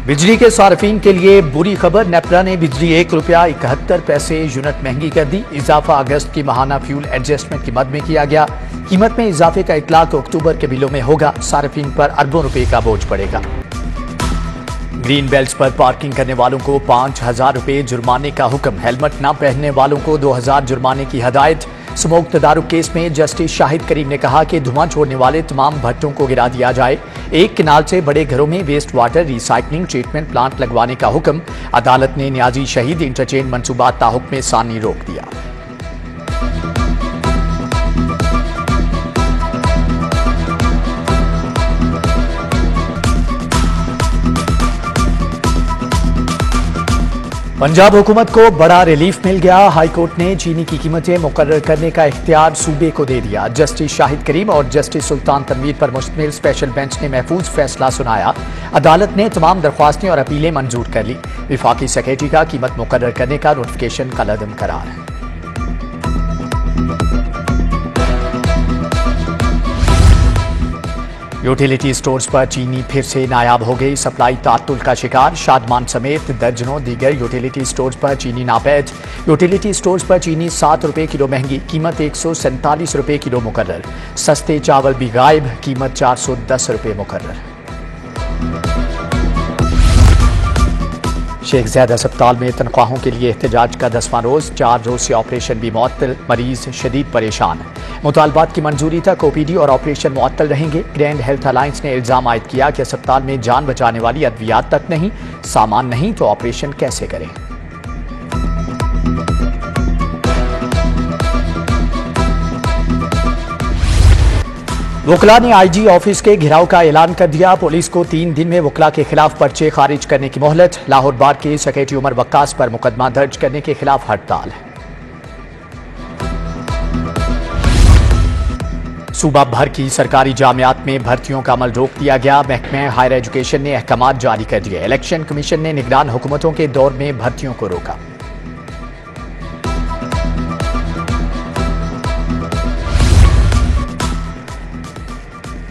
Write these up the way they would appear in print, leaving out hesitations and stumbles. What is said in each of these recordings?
बिजली के सार्फिन के लिए बुरी खबर। नेपरा ने बिजली ₹1.71 यूनिट महंगी कर दी। इजाफा अगस्त की माहाना फ्यूल एडजस्टमेंट की मद में किया गया। कीमत में इजाफे का इतलाक अक्टूबर के बिलों में होगा। सार्फिन पर अरबों रुपए का बोझ पड़ेगा। ग्रीन बेल्ट पर पार्किंग करने वालों को ₹5000 जुर्माने का हुक्म। हेलमेट न पहनने वालों को 2000 जुर्माने की हदायत। स्मोक तदारुक केस में जस्टिस शाहिद करीम ने कहा कि धुआं छोड़ने वाले तमाम भट्टों को गिरा दिया जाए। एक किनाल से बड़े घरों में waste water recycling treatment plant लगवाने का हुक्म। अदालत ने न्याजी शहीद इंटरचेंज मंसूबा ताहुक्म सानी रोक दिया। पंजाब हुकूमत को बड़ा रिलीफ मिल गया। हाईकोर्ट ने चीनी की कीमतें मुकर्रर करने का इख्तियार सूबे को दे दिया। जस्टिस शाहिद करीम और जस्टिस सुल्तान तनवीर पर मुश्तमिल स्पेशल बेंच ने महफूज फैसला सुनाया। अदालत ने तमाम दरख्वास्तें और अपीलें मंजूर कर ली। विफाकी सेक्रेटरी का कीमत मुकर्रर करने का नोटिफिकेशन कलअदम करार है। यूटिलिटी स्टोर्स पर चीनी फिर से नायाब हो गई। सप्लाई तातुल का शिकार। शादमान समेत दर्जनों दीगर यूटिलिटी स्टोर्स पर चीनी नापैद। यूटिलिटी स्टोर्स पर चीनी ₹7 किलो महंगी। कीमत ₹147 किलो मुकर्रर। सस्ते चावल भी गायब। कीमत ₹410 मुकर्रर। शेख ज़ैद अस्पताल में तनख्वाहों के लिए एहतजाज का 10वां रोज। 4 रोज से ऑपरेशन भी मुअत्तल। मरीज शदीद परेशान। मुतालबात की मंजूरी तक ओपीडी और ऑपरेशन मुअत्तल रहेंगे। ग्रैंड हेल्थ अलायंस ने इल्जाम आयद किया कि अस्पताल में जान बचाने वाली अद्वियात तक नहीं। सामान नहीं तो ऑपरेशन कैसे करें। वकला ने आईजी ऑफिस के घिराव का ऐलान कर दिया। पुलिस को 3 दिन में वकला के खिलाफ पर्चे खारिज करने की मोहलत। लाहौर बार के सेक्रेटरी उमर वक्कास पर मुकदमा दर्ज करने के खिलाफ हड़ताल। सूबा भर की सरकारी जामियात में भर्तियों का अमल रोक दिया गया। महकमे हायर एजुकेशन ने अहकामात जारी कर दिए। इलेक्शन कमीशन ने निगरान हुकूमतों के दौर में भर्तियों को रोका।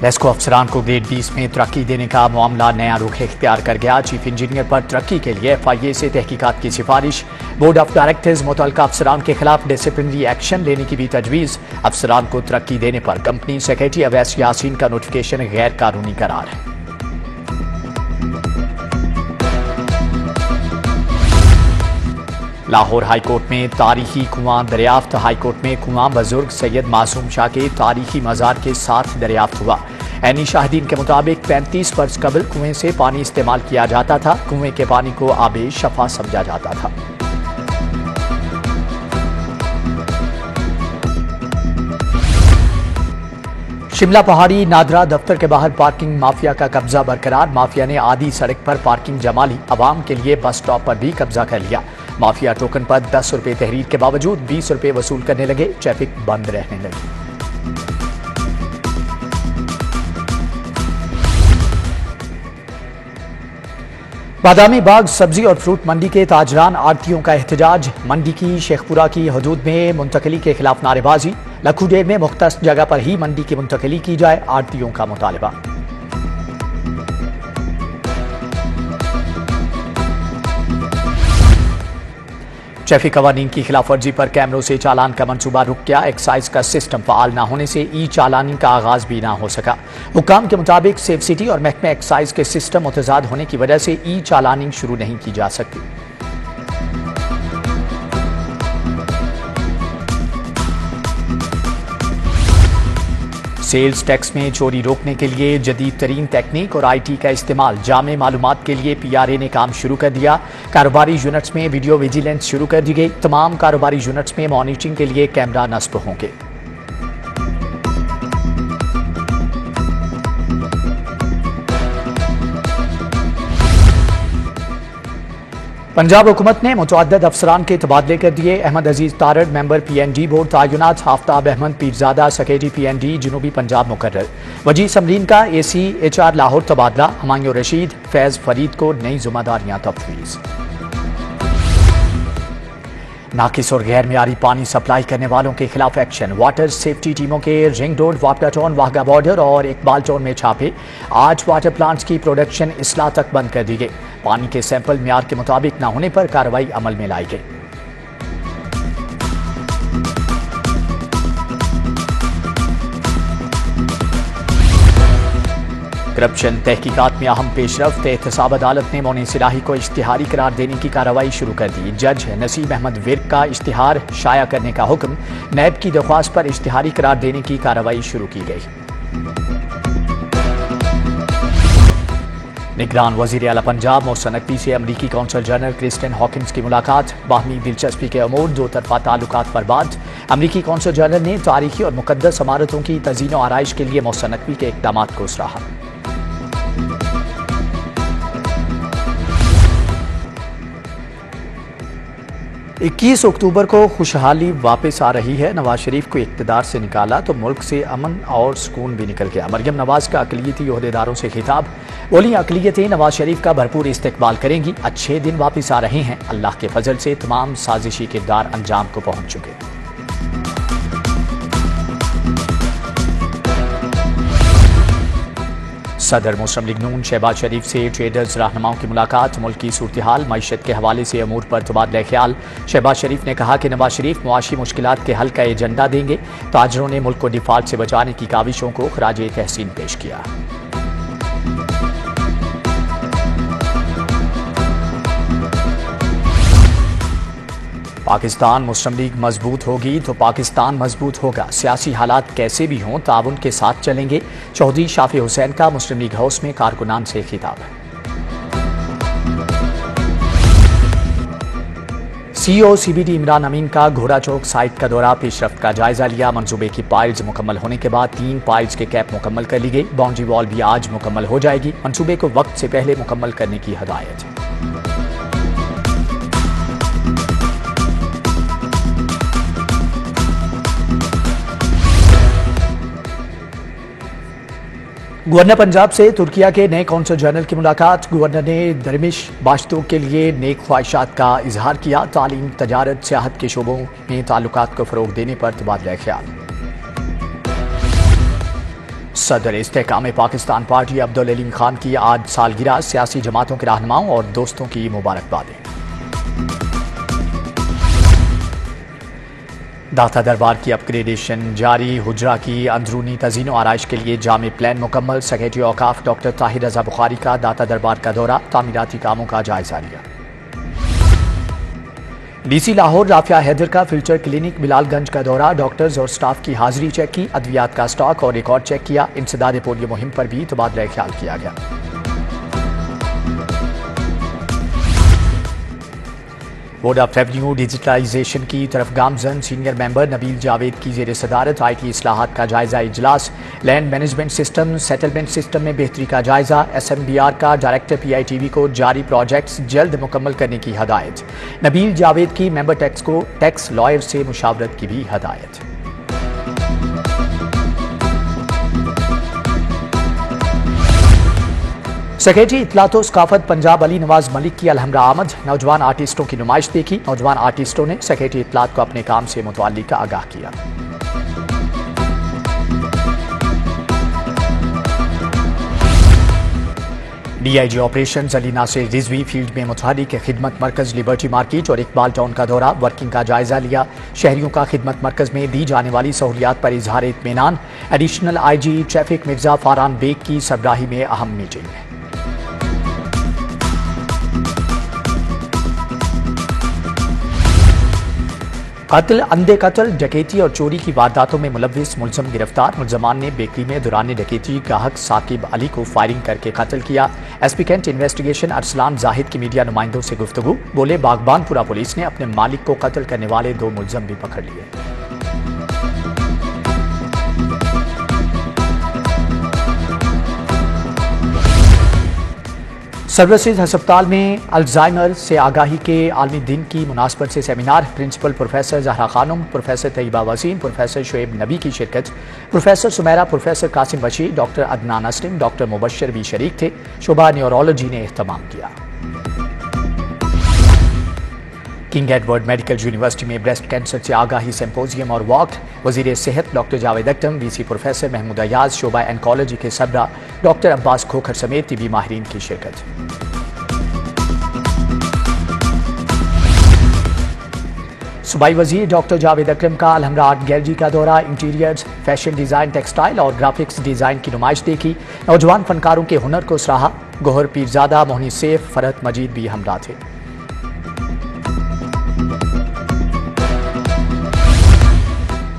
लेस्को अफसरान को ग्रेड 20 में तरक्की देने का मामला नया रुख इख्तियार कर गया। चीफ इंजीनियर पर तरक्की के लिए FIA से तहकीकात की सिफारिश। बोर्ड ऑफ डायरेक्टर्स मुतल्लिका अफसरान के खिलाफ डिसिप्लिनरी एक्शन लेने की भी तजवीज़। अफसरान को तरक्की देने पर कंपनी सेक्रेटरी अवैस यासीन का नोटिफिकेशन गैर कानूनी करार है। लाहौर हाईकोर्ट में तारीखी कुआं दरियाफ्त। हाईकोर्ट में कुआं बुजुर्ग सैयद मासूम शाह के तारीखी मज़ार के साथ दरियाफ्त हुआ। ऐनी शाहिदीन के मुताबिक 35 बरस कबल कुएं से पानी इस्तेमाल किया जाता था। कुएं के पानी को आबे शफा समझा जाता था। शिमला पहाड़ी नादरा दफ्तर के बाहर पार्किंग माफिया का कब्जा बरकरार। माफिया ने आधी सड़क पर पार्किंग जमा ली। आवाम के लिए बस स्टॉप पर भी कब्जा कर लिया। माफिया टोकन पर ₹10 तहरीर के बावजूद ₹20 वसूल करने लगे। ट्रैफिक बंद रहने लगी। बादामी बाग सब्जी और फ्रूट मंडी के ताजरान आड़तियों का एहतजाज। मंडी की शेखपुरा की हदूद में मुंतकली के खिलाफ नारेबाजी। लखूडेर में मुख्तस जगह पर ही मंडी की मुंतकली की जाए। आड़तियों का मुतालबा। ट्रैफिक कवानीन की खिलाफ वर्जी पर कैमरों से चालान का मंसूबा रुक गया। एक्साइज का सिस्टम फाल न होने से ई चालानी का आगाज भी ना हो सका। हुक्काम के मुताबिक सेफ सिटी और महकमे एक्साइज के सिस्टम मुतजाद होने की वजह से ई चालानी शुरू नहीं की जा सकती। सेल्स टैक्स में चोरी रोकने के लिए जदीद तरीन तकनीक और IT का इस्तेमाल। जामे मालूमात के लिए PRA ने काम शुरू कर दिया। कारोबारी यूनिट्स में वीडियो विजिलेंस शुरू कर दी गई। तमाम कारोबारी यूनिट्स में मॉनिटरिंग के लिए कैमरा नस्ब होंगे। पंजाब हुकूमत ने मुतअद्दिद अफसरान के तबादले कर दिए। Ahmad Aziz Tarar member PND board तायुनात। आफ्ताब अहमद पीरजादा सेक्रेटरी PND जनूबी पंजाब मुकर्रर। वजी समरीन का AC HR लाहौर तबादला। हमायूं रशीद फैज फरीद को नई जिम्मेदारियां तफवीज़। नाकिस और गैर मियारी पानी सप्लाई करने वालों के खिलाफ एक्शन। वाटर सेफ्टी टीमों के ring road, Wapda town, Wagah border और इकबाल टाउन में छापे। 8 वाटर प्लांट्स की प्रोडक्शन इस्लाह तक बंद कर दी गई। पानी के सैंपल मियार के मुताबिक न होने पर कार्रवाई अमल में लाई गई। करप्शन तहकीकात में अहम पेशरफ्त। एहतसाब अदालत ने मोनी सिराही को इश्तिहारी करार देने की कार्रवाई शुरू कर दी। जज नसीब अहमद विर्क का इश्तिहार शाया करने का हुक्म। नैब की दरख्वास्त पर इश्तिहारी करार देने की कार्रवाई शुरू की गई। निगरान वजीर आला पंजाब मोहसिन नकवी से अमरीकी कौंसल जनरल क्रिस्टियन हॉकिंस की मुलाकात। बाहमी दिलचस्पी के अमूर, दो तरफा ताल्लुकात पर बात। अमरीकी कौंसल जनरल ने तारीखी और मुकद्दस इमारतों की तज़ीन व आराइश के लिए मोहसिन नकवी के इक़दामात को सराहा। 21 अक्टूबर को खुशहाली वापस आ रही है। नवाज शरीफ को इक़्तिदार से निकाला तो मुल्क से अमन और सुकून भी निकल गया। मरियम नवाज का अक़लियती ओहदेदारों से खिताब। बोली, अक़लियतें नवाज शरीफ का भरपूर इस्तेक़बाल करेंगी। अच्छे दिन वापस आ रहे हैं। अल्लाह के फजल से तमाम साजिशी किरदार अंजाम को पहुंच चुके। सदर मुस्लिम लीग नून शहबाज शरीफ से ट्रेडर्स रहनुमाओं की मुलाकात। मुल्क की सूरत हाल, मईशत के हवाले से अमूर पर तबादला ख्याल। शहबाज शरीफ ने कहा कि नवाज शरीफ मुआशी मुश्किलात के हल का एजेंडा देंगे। ताजरों ने मुल्क को डिफॉल्ट से बचाने की काविशों को खराजे तहसीन पेश किया। पाकिस्तान मुस्लिम लीग मजबूत होगी तो पाकिस्तान मजबूत होगा। सियासी हालात कैसे भी हों, ताउन के साथ चलेंगे। चौधरी शाफी हुसैन का मुस्लिम लीग हाउस में कारकुनान से खिताब। सीईओ सीबीडी इमरान अमीन का घोड़ा चौक साइट का दौरा, पेशरफ्त का जायजा लिया। मंसूबे की पाइल्स मुकम्मल होने के बाद 3 पाइल्स के कैप मुकम्मल कर ली गई। बाउंड्री वॉल भी आज मुकम्मल हो जाएगी। मंसूबे को वक्त से पहले मुकम्मल करने की हदायत। गवर्नर पंजाब से तुर्किया के नए कौंसल जनरल की मुलाकात। गवर्नर ने दरमिश बाशितों के लिए नेक ख्वाहिशात का इजहार किया। तालीम, तजारत, सियाहत के शोबों में ताल्लुकात को फरोग देने पर तबादला ख्याल। सदर इस्तेहकाम पाकिस्तान पार्टी अब्दुल अलीम खान की आज सालगिरह। सियासी जमातों के रहनुमाओं और दोस्तों की मुबारकबादें। दाता दरबार की अपग्रेडेशन जारी। हुजरा की अंदरूनी तज़ीन व आराइश के लिए जामे प्लान मुकम्मल। सेक्रेटरी औकाफ डॉक्टर ताहिर रजा बुखारी का दाता दरबार का दौरा, तामीराती कामों का जायजा लिया। डीसी लाहौर राफिया हैदर का फिल्टर क्लिनिक बिलालगंज का दौरा। डॉक्टर्स और स्टाफ की हाजिरी चेक की। अद्वियात का स्टॉक और रिकॉर्ड चेक किया। इंसदाद पोलियो मुहिम पर भी तबादला ख्याल किया गया। बोर्ड ऑफ रेवेन्यू डिजिटलाइजेशन की तरफ गामजन। सीनियर मेंबर नबील जावेद की जेर सदारत IT इस्लाहात का जायजा इजलास। Land management system, settlement system में बेहतरी का जायजा। SMBR का डायरेक्टर PITV को जारी प्रोजेक्ट्स जल्द मुकम्मल करने की हदायत। नबील जावेद की मेंबर टैक्स को टैक्स लॉयर से मुशावरत की भी हदायत। सेक्रेटरी इत्तलात व सकाफत पंजाब अली नवाज मलिक की अलहमरा आमद। नौजवान आर्टिस्टों की नुमाइश देखी। नौजवान आर्टिस्टों ने सेक्रेटरी इत्तलात को अपने काम से मुतअल्लिक आगाह किया। DIG operation Ali Nasir Rizvi field में मुतहरिक। खिदमत मरकज लिबर्टी मार्केट और इकबाल टाउन का दौरा, वर्किंग का जायजा लिया। शहरियों का खिदमत मरकज में दी जाने वाली सहूलियात पर इजहार इत्मीनान। Additional IG traffic Mirza Faran Baig की सरबराही में अहम मीटिंग। कत्ल, अंधे कत्ल, डकैती और चोरी की वारदातों में मुलव्विस मुलजम गिरफ्तार। मुलजमान ने बेकरी में दौरान डकैती गाहक साकिब अली को फायरिंग करके कत्ल किया। SP cantt investigation Arsalan Zahid की मीडिया नुमाइंदों से गुफ्तगू। बोले, बागबानपुरा पुलिस ने अपने मालिक को कत्ल करने वाले 2 मुलजम भी पकड़ लिए। सर्विसेज अस्पताल में अल्जाइमर से आगाही के आलमी दिन की मुनासबत से seminar. Principal professor Zahra Khanam, professor Tayyaba Waseem, professor Shoaib Nabi की शिरकत। Professor Sumera, professor Qasim Bashir, doctor Adnan Aslam, doctor Mubashar भी शरीक थे। शोबा न्यूरोलॉजी ने एहतमाम किया। किंग एडवर्ड मेडिकल यूनिवर्सिटी में ब्रेस्ट कैंसर से आगाही सिंपोजियम और वॉक। वजीर सेहत doctor Javed Akhtam, VC professor Mahmood Ayaz, शोबा एनकोलॉजी के सबरा डॉक्टर अब्बास खोखर समेत तिबी माहिरीन की शिरकत। सूबाई वजीर डॉक्टर जावेद अकरम का अलहमरा आर्ट गैलरी का दौरा, इंटीरियर्स, फैशन डिज़ाइन, टेक्सटाइल और ग्राफिक्स डिज़ाइन की नुमाइश देखी। नौजवान फनकारों के हुनर को सराहा। गोहर पीरजादा, मोहनी सैफ, फरहत मजीद भी हमरा थे।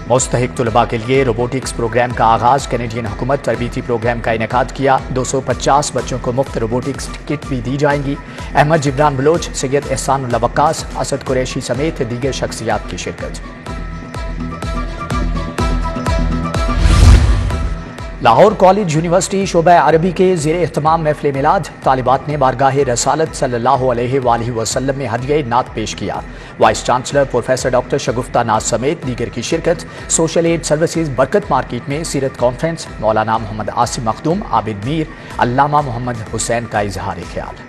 मुस्तहिक तुलबा के लिए रोबोटिक्स प्रोग्राम का आगाज। कैनेडियन हुकूमत तरबीती प्रोग्राम का इनेकाद किया। 250 बच्चों को मुफ्त रोबोटिक्स किट भी दी जाएंगी। अहमद जिब्रान बलोच, सैयद एहसानुल्लाह वक्कास, असद कुरैशी समेत दीगर शख्सियात की शिरकत। लाहौर कॉलेज यूनिवर्सिटी शोबा अरबी के ज़ेर एहतमाम महफिल मिलाद। तालिबात ने बारगाह रसालत सल्लल्लाहु अलैहि वसल्लम में हदिया नात पेश किया। वाइस चांसलर प्रोफेसर डॉक्टर शगुफ्ता नाज समेत दीगर की शिरकत। सोशल एड सर्विसेज बरकत मार्केट में सीरत कॉन्फ्रेंस। मौलाना मोहम्मद आसिम मखदूम, आबिद मीर, अल्लामा मोहम्मद हुसैन का इजहार ख्याल।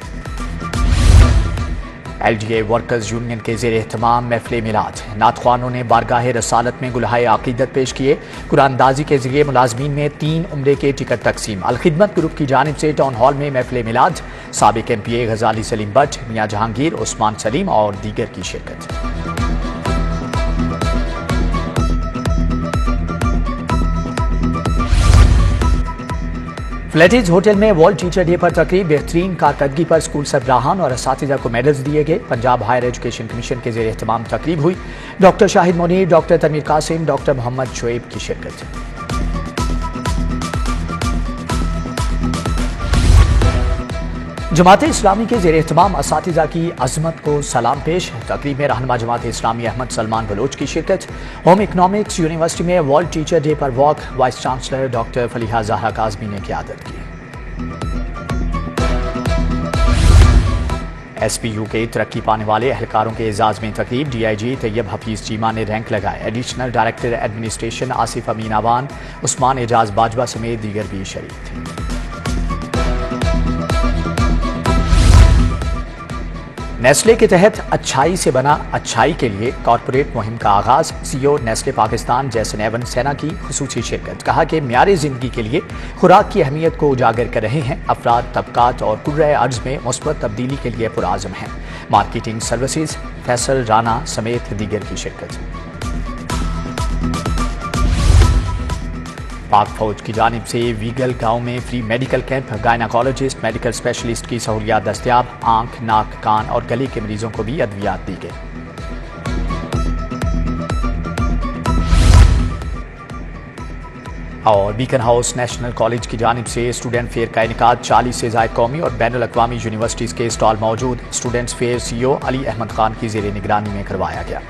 LDA वर्कर्स यूनियन के ज़ेर एहतमाम महफिल मिलाद। नातख्वानों ने बारगाह रसालत में गुलहाए अकीदत पेश किए। कुरानदाजी के जरिए मुलाजमीन में 3 उम्रे के टिकट तकसीम। अलखिदमत ग्रुप की जानिब से टाउन हॉल में महफिल मिलाद। साबिक MPA गजाली सलीम भट्ट, मियाँ जहांगीर, उस्मान सलीम और दीगर की शिरकत। फ्लैटिज होटल में वर्ल्ड टीचर डे पर तकरीब। बेहतरीन कारकर्दगी पर स्कूल सरबराहान और असातिज़ा को मेडल्स दिए गए। पंजाब हायर एजुकेशन कमीशन के ज़ेर एहतमाम तकरीब हुई। Doctor Shahid Munir, doctor Tanveer Qasim, doctor Mohammad Shoaib की शिरकत। जमात इस्लामी के ज़ेर एहतमाम असातिज़ा की अजमत को सलाम पेश। तकरीब में रहनुमा जमात इस्लामी अहमद सलमान बलोच की शिरकत। होम इकनॉमिक्स यूनिवर्सिटी में वर्ल्ड टीचर डे पर walk. Vice chancellor doctor Faliha Zahra Kazmi ने क़यादत की। SPU के तरक्की पाने वाले एहलकारों के एजाज में तकरीब। DIG तैयब हफीज चीमा ने रैंक लगाए। एडिशनल डायरेक्टर एडमिनिस्ट्रेशन आसिफ अमीन आवान, उस्मान एजाज बाजवा समेत दीगर भी शरीक थे। नेस्ले के तहत अच्छाई से बना अच्छाई के लिए कॉरपोरेट मुहिम का आगाज। CEO नेस्ले पाकिस्तान जैसन एवन सेना की खुसूसी शिरकत। कहा कि म्यारे जिंदगी के लिए खुराक की अहमियत को उजागर कर रहे हैं। अफराद, तबकात और कुर्रे अर्ज में मुस्बत तब्दीली के लिए पुराज़म हैं। मार्केटिंग सर्विसेज, फैसल राना समेत दीगर की शिरकत। पाक फौज की जानिब से वीगल गांव में free medical camp. Gynaecologist, medical specialist की सहूलियात दस्तियाब। आंख, नाक, कान और गले के मरीजों को भी अद्वियात दी गई। और बीकन हाउस नेशनल कॉलेज की जानिब से स्टूडेंट फेयर का इनेकाद। 40 से ज़ायद कौमी और बैनुल अक़वामी यूनिवर्सिटीज़ के स्टॉल मौजूद। Students fair CEO Ali Ahmed Khan की ज़ेर निगरानी में करवाया गया।